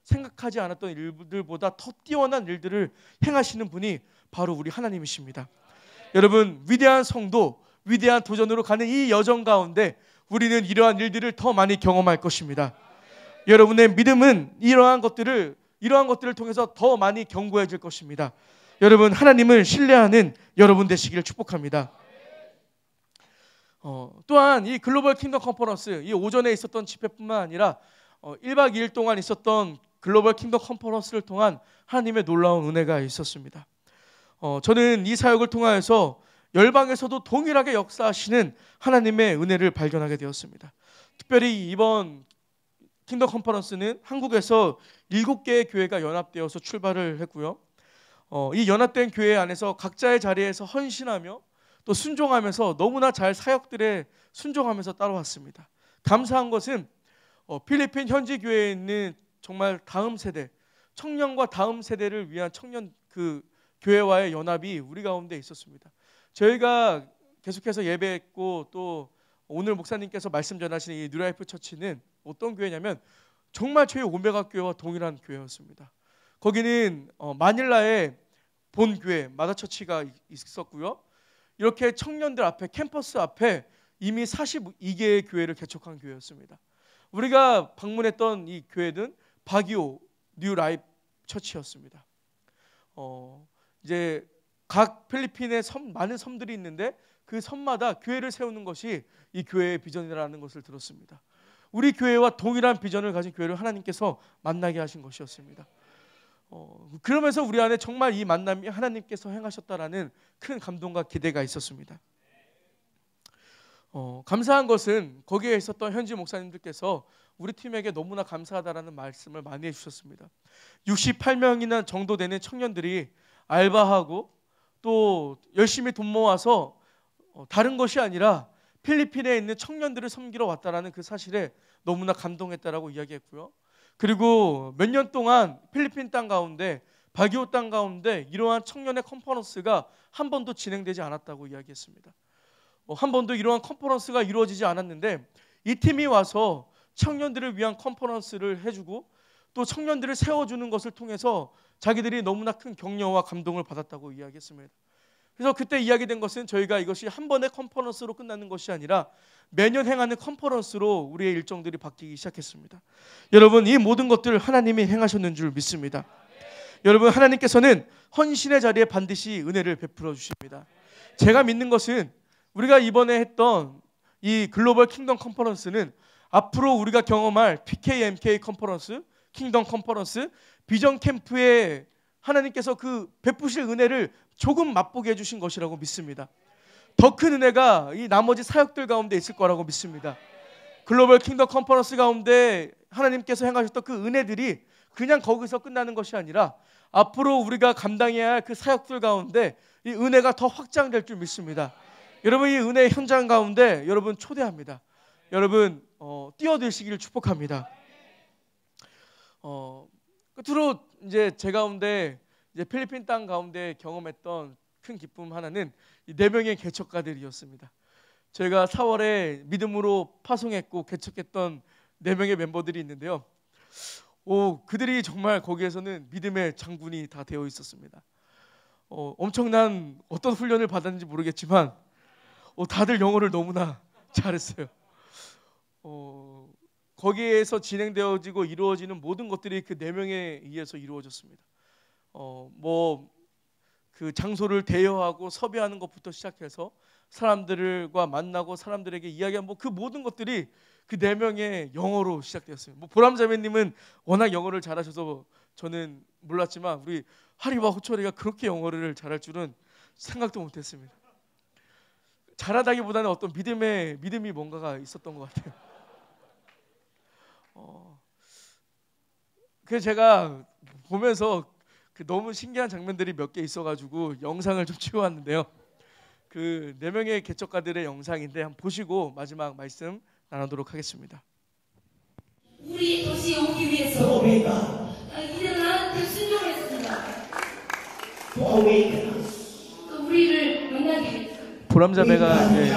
생각하지 않았던 일들보다 더 뛰어난 일들을 행하시는 분이 바로 우리 하나님이십니다. 여러분, 위대한 성도, 위대한 도전으로 가는 이 여정 가운데 우리는 이러한 일들을 더 많이 경험할 것입니다. 여러분의 믿음은 이러한 것들을 통해서 더 많이 견고해질 것입니다. 여러분, 하나님을 신뢰하는 여러분 되시기를 축복합니다. 또한 이 글로벌 킹덤 컨퍼런스, 이 오전에 있었던 집회뿐만 아니라 1박 2일 동안 있었던 글로벌 킹덤 컨퍼런스를 통한 하나님의 놀라운 은혜가 있었습니다. 저는 이 사역을 통하여서 열방에서도 동일하게 역사하시는 하나님의 은혜를 발견하게 되었습니다. 특별히 이번 킹덤 컨퍼런스는 한국에서 7개의 교회가 연합되어서 출발을 했고요. 이 연합된 교회 안에서 각자의 자리에서 헌신하며 또 순종하면서 너무나 잘 사역들에 순종하면서 따라왔습니다. 감사한 것은 필리핀 현지 교회에 있는 정말 다음 세대, 청년과 다음 세대를 위한 청년 교회와의 연합이 우리 가운데 있었습니다. 저희가 계속해서 예배했고 또 오늘 목사님께서 말씀 전하시는 이 뉴라이프 처치는 어떤 교회냐면 정말 저희 오메가 교회와 동일한 교회였습니다. 거기는 마닐라의 본 교회 마다처치가 있었고요. 이렇게 청년들 앞에, 캠퍼스 앞에 이미 42개의 교회를 개척한 교회였습니다. 우리가 방문했던 이 교회는 바기오 뉴라이프 처치였습니다. 이제 각 필리핀에 많은 섬들이 있는데 그 섬마다 교회를 세우는 것이 이 교회의 비전이라는 것을 들었습니다. 우리 교회와 동일한 비전을 가진 교회를 하나님께서 만나게 하신 것이었습니다. 그러면서 우리 안에 정말 이 만남이 하나님께서 행하셨다라는 큰 감동과 기대가 있었습니다. 감사한 것은 거기에 있었던 현지 목사님들께서 우리 팀에게 너무나 감사하다라는 말씀을 많이 해주셨습니다. 68명이나 정도 되는 청년들이 알바하고 또 열심히 돈 모아서 다른 것이 아니라 필리핀에 있는 청년들을 섬기러 왔다라는 그 사실에 너무나 감동했다라고 이야기했고요. 그리고 몇 년 동안 필리핀 땅 가운데, 바기오 땅 가운데 이러한 청년의 컨퍼런스가 한 번도 진행되지 않았다고 이야기했습니다. 한 번도 이러한 컨퍼런스가 이루어지지 않았는데 이 팀이 와서 청년들을 위한 컨퍼런스를 해주고 또 청년들을 세워주는 것을 통해서 자기들이 너무나 큰 격려와 감동을 받았다고 이야기했습니다. 그래서 그때 이야기된 것은 저희가 이것이 한 번의 컨퍼런스로 끝나는 것이 아니라 매년 행하는 컨퍼런스로 우리의 일정들이 바뀌기 시작했습니다. 여러분, 이 모든 것들을 하나님이 행하셨는 줄 믿습니다. 여러분, 하나님께서는 헌신의 자리에 반드시 은혜를 베풀어 주십니다. 제가 믿는 것은 우리가 이번에 했던 이 글로벌 킹덤 컨퍼런스는 앞으로 우리가 경험할 PKMK 컨퍼런스, 킹덤 컨퍼런스, 비전 캠프에 하나님께서 그 베푸실 은혜를 조금 맛보게 해주신 것이라고 믿습니다. 더 큰 은혜가 이 나머지 사역들 가운데 있을 거라고 믿습니다. 글로벌 킹덤 컨퍼런스 가운데 하나님께서 행하셨던 그 은혜들이 그냥 거기서 끝나는 것이 아니라 앞으로 우리가 감당해야 할 그 사역들 가운데 이 은혜가 더 확장될 줄 믿습니다. 여러분, 이 은혜의 현장 가운데 여러분 초대합니다. 여러분 뛰어들시기를 축복합니다. 끝으로 이제 제 가운데 이제 필리핀 땅 가운데 경험했던 큰 기쁨 하나는 이 4명의 개척가들이었습니다. 저희가 4월에 믿음으로 파송했고 개척했던 4명의 멤버들이 있는데요. 그들이 정말 거기에서는 믿음의 장군이 다 되어 있었습니다. 엄청난 어떤 훈련을 받았는지 모르겠지만 다들 영어를 너무나 잘했어요. 거기에서 진행되어지고 이루어지는 모든 것들이 그 4명에 의해서 이루어졌습니다. 그 장소를 대여하고 섭외하는 것부터 시작해서 사람들과 만나고 사람들에게 이야기한 그 모든 것들이 그 4명의 영어로 시작되었습니다. 보람자매님은 워낙 영어를 잘하셔서 저는 몰랐지만 우리 하리와 호철이가 그렇게 영어를 잘할 줄은 생각도 못했습니다. 잘하다기보다는 어떤 믿음이 뭔가가 있었던 것 같아요. 그래서 제가 보면서 너무 신기한 장면들이 몇 개 있어가지고 영상을 좀 찍어왔는데요. 그 4명의 개척가들의 영상인데 한번 보시고 마지막 말씀 나누도록 하겠습니다. 우리 도시에 오기 위해서 이들은 순종했습니다. 또 우리를 만나기 위해서 보람자매가 이제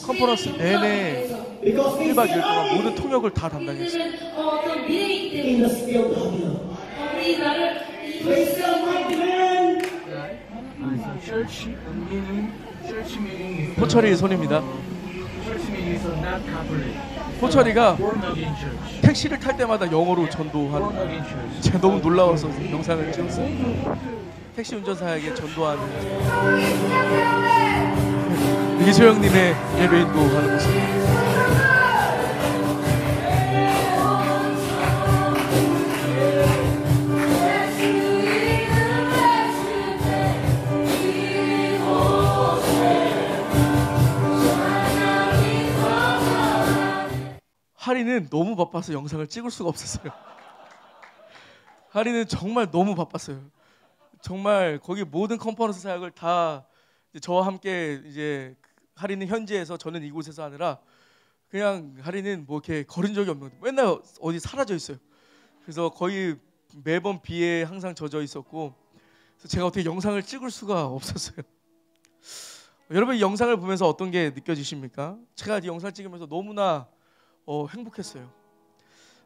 컨퍼런스 내내 1박 2일 동안 모든 통역을 다 담당했어요. 이들은 어떤 믿음이 때문에 우리 나를 이 호철이 손입니다. 호철이가 택시를 탈 때마다 영어로 전도하는 거예요. 제가 너무 놀라워서 영상을 찍었어요. 택시 운전사에게 전도하는 이소영님의 예배인도 하는 모습. 하리는 너무 바빠서 영상을 찍을 수가 없었어요. 하리는 정말 너무 바빴어요. 정말 거기 모든 컨퍼런스 사역을 다 저와 함께 이제 하리는 현지에서 저는 이곳에서 하느라 그냥 하리는 뭐 이렇게 거린 적이 없는, 맨날 어디 사라져 있어요. 그래서 거의 매번 비에 항상 젖어 있었고, 그래서 제가 어떻게 영상을 찍을 수가 없었어요. 여러분 이 영상을 보면서 어떤 게 느껴지십니까? 제가 이 영상을 찍으면서 너무나 행복했어요.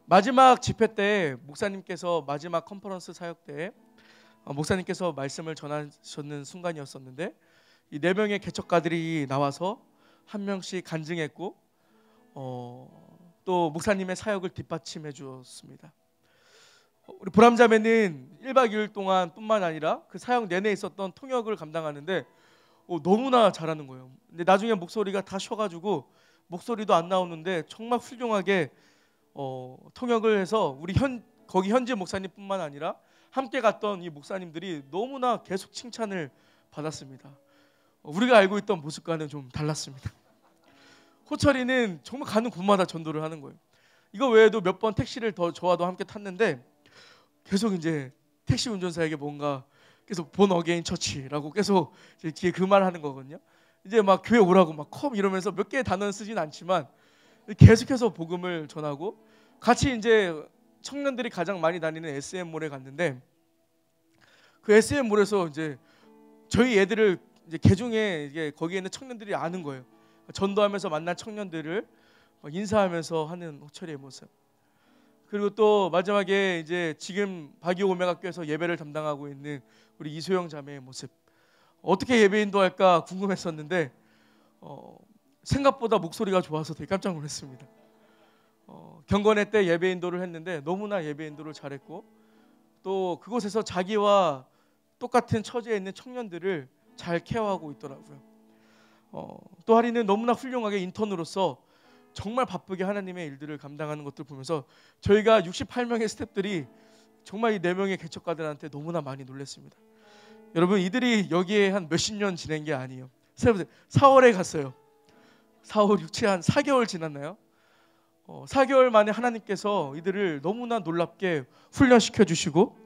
마지막 집회 때 목사님께서 마지막 컨퍼런스 사역 때 목사님께서 말씀을 전하셨는 순간이었었는데, 이 4명의 개척가들이 나와서 한 명씩 간증했고 또 목사님의 사역을 뒷받침해 주었습니다. 우리 보람자매는 1박 2일 동안 뿐만 아니라 그 사역 내내 있었던 통역을 감당하는데 너무나 잘하는 거예요. 근데 나중에 목소리가 다 쉬어가지고 목소리도 안 나오는데 정말 훌륭하게 통역을 해서 우리 거기 현지 목사님뿐만 아니라 함께 갔던 이 목사님들이 너무나 계속 칭찬을 받았습니다. 우리가 알고 있던 모습과는 좀 달랐습니다. 호철이는 정말 가는 곳마다 전도를 하는 거예요. 이거 외에도 몇 번 택시를 저와도 함께 탔는데 계속 이제 택시 운전사에게 뭔가 계속 본 어게인 처치라고 계속 뒤에 그 말 하는 거거든요. 이제 막 교회 오라고 막 컴 이러면서 몇 개의 단어는 쓰진 않지만 계속해서 복음을 전하고, 같이 이제 청년들이 가장 많이 다니는 SM몰에 갔는데, 그 SM몰에서 이제 저희 애들을 이제 개중에 이게 거기에 있는 청년들이 아는 거예요. 전도하면서 만난 청년들을 인사하면서 하는 호철이의 모습. 그리고 또 마지막에 이제 지금 바기오 오메가교에서 예배를 담당하고 있는 우리 이소영 자매의 모습. 어떻게 예배 인도할까 궁금했었는데 생각보다 목소리가 좋아서 되게 깜짝 놀랐습니다. 경건회 때 예배 인도를 했는데 너무나 예배 인도를 잘했고, 또 그곳에서 자기와 똑같은 처지에 있는 청년들을 잘 케어하고 있더라고요. 또 하리는 너무나 훌륭하게 인턴으로서 정말 바쁘게 하나님의 일들을 감당하는 것들 보면서 저희가 68명의 스태프들이 정말 이 4명의 개척가들한테 너무나 많이 놀랐습니다. 여러분 이들이 여기에 한 몇십 년 지낸 게 아니에요. 4월에 갔어요. 4월 6치 한 4개월 지났나요? 4개월 만에 하나님께서 이들을 너무나 놀랍게 훈련시켜 주시고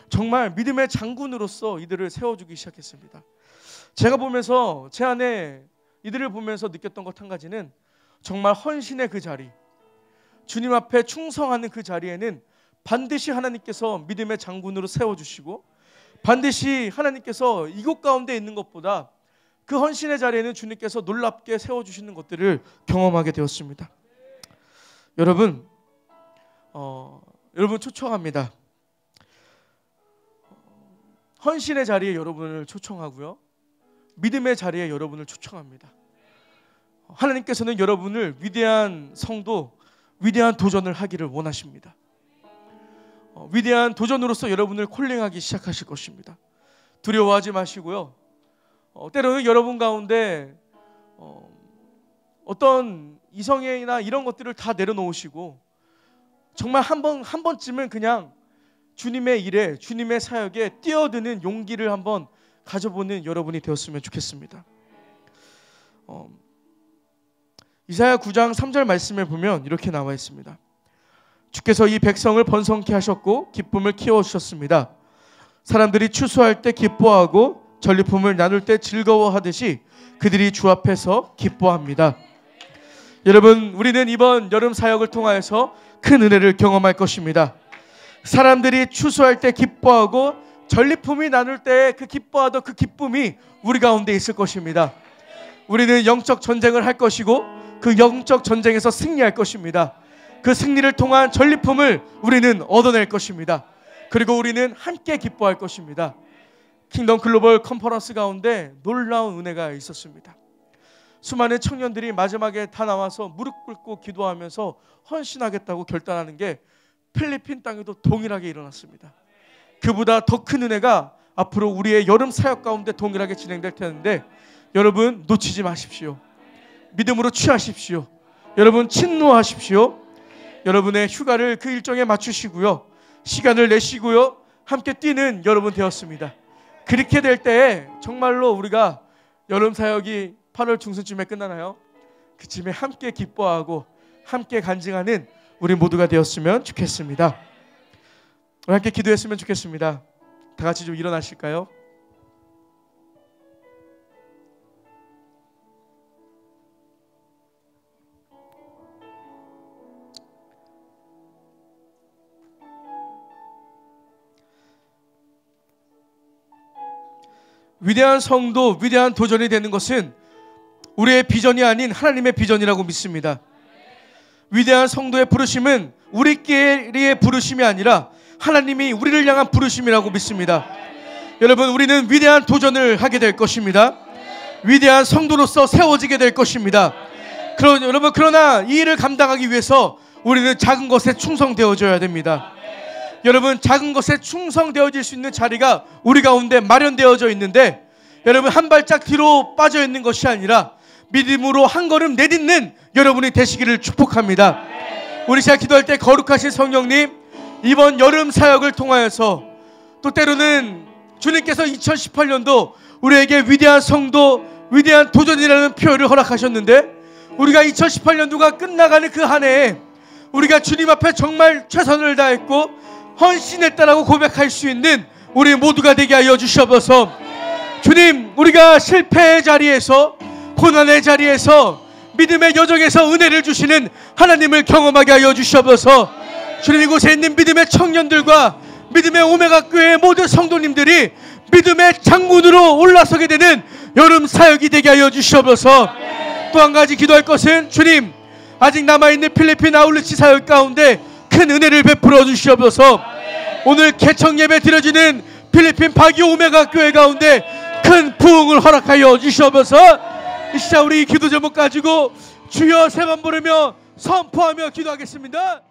정말 믿음의 장군으로서 이들을 세워주기 시작했습니다. 제가 보면서 제 안에 이들을 보면서 느꼈던 것 한 가지는 정말 헌신의 그 자리, 주님 앞에 충성하는 그 자리에는 반드시 하나님께서 믿음의 장군으로 세워주시고 반드시 하나님께서 이곳 가운데 있는 것보다 그 헌신의 자리에는 주님께서 놀랍게 세워주시는 것들을 경험하게 되었습니다. 여러분 초청합니다. 헌신의 자리에 여러분을 초청하고요, 믿음의 자리에 여러분을 초청합니다. 하나님께서는 여러분을 위대한 성도, 위대한 도전을 하기를 원하십니다. 위대한 도전으로서 여러분을 콜링하기 시작하실 것입니다. 두려워하지 마시고요. 때로는 여러분 가운데 어떤 이성애나 이런 것들을 다 내려놓으시고 정말 한 번쯤은 그냥 주님의 일에, 주님의 사역에 뛰어드는 용기를 한번 가져보는 여러분이 되었으면 좋겠습니다. 이사야 9장 3절 말씀에 보면 이렇게 나와 있습니다. 주께서 이 백성을 번성케 하셨고 기쁨을 키워주셨습니다. 사람들이 추수할 때 기뻐하고 전리품을 나눌 때 즐거워하듯이 그들이 주 앞에서 기뻐합니다. 여러분, 우리는 이번 여름 사역을 통하여서 큰 은혜를 경험할 것입니다. 사람들이 추수할 때 기뻐하고 전리품이 나눌 때 그 기뻐하던 그 기쁨이 우리 가운데 있을 것입니다. 우리는 영적 전쟁을 할 것이고 그 영적 전쟁에서 승리할 것입니다. 그 승리를 통한 전리품을 우리는 얻어낼 것입니다. 그리고 우리는 함께 기뻐할 것입니다. 킹덤 글로벌 컨퍼런스 가운데 놀라운 은혜가 있었습니다. 수많은 청년들이 마지막에 다 나와서 무릎 꿇고 기도하면서 헌신하겠다고 결단하는 게 필리핀 땅에도 동일하게 일어났습니다. 그보다 더 큰 은혜가 앞으로 우리의 여름 사역 가운데 동일하게 진행될 텐데 여러분 놓치지 마십시오. 믿음으로 취하십시오. 여러분 침노하십시오. 여러분의 휴가를 그 일정에 맞추시고요, 시간을 내시고요, 함께 뛰는 여러분 되었습니다. 그렇게 될 때에 정말로 우리가 여름 사역이 8월 중순쯤에 끝나나요? 그쯤에 함께 기뻐하고 함께 간증하는 우리 모두가 되었으면 좋겠습니다. 우리 함께 기도했으면 좋겠습니다. 다 같이 좀 일어나실까요? 위대한 성도, 위대한 도전이 되는 것은 우리의 비전이 아닌 하나님의 비전이라고 믿습니다. 위대한 성도의 부르심은 우리끼리의 부르심이 아니라 하나님이 우리를 향한 부르심이라고 믿습니다. 여러분, 우리는 위대한 도전을 하게 될 것입니다. 위대한 성도로서 세워지게 될 것입니다. 여러분, 그러나 이 일을 감당하기 위해서 우리는 작은 것에 충성되어져야 됩니다. 여러분, 작은 것에 충성되어질 수 있는 자리가 우리 가운데 마련되어져 있는데, 여러분, 한 발짝 뒤로 빠져 있는 것이 아니라 믿음으로 한 걸음 내딛는 여러분이 되시기를 축복합니다. 우리 시작 기도할 때 거룩하신 성령님, 이번 여름 사역을 통하여서 또 때로는 주님께서 2018년도 우리에게 위대한 성도, 위대한 도전이라는 표현을 허락하셨는데, 우리가 2018년도가 끝나가는 그 한 해에 우리가 주님 앞에 정말 최선을 다했고 헌신했다라고 고백할 수 있는 우리 모두가 되게 하여 주시옵소서. 주님, 우리가 실패의 자리에서, 고난의 자리에서, 믿음의 여정에서 은혜를 주시는 하나님을 경험하게 하여 주시옵소서. 주님, 이곳에 있는 믿음의 청년들과 믿음의 오메가 교회의 모든 성도님들이 믿음의 장군으로 올라서게 되는 여름 사역이 되게 하여 주시옵소서. 또 한 가지 기도할 것은, 주님, 아직 남아있는 필리핀 아울리치 사역 가운데 큰 은혜를 베풀어 주시옵소서. 오늘 개청 예배 드려지는 필리핀 바기오 오메가 교회 가운데 큰 부흥을 허락하여 주시옵소서. 이 시간 우리 기도 제목 가지고 주여 세 번 부르며 선포하며 기도하겠습니다.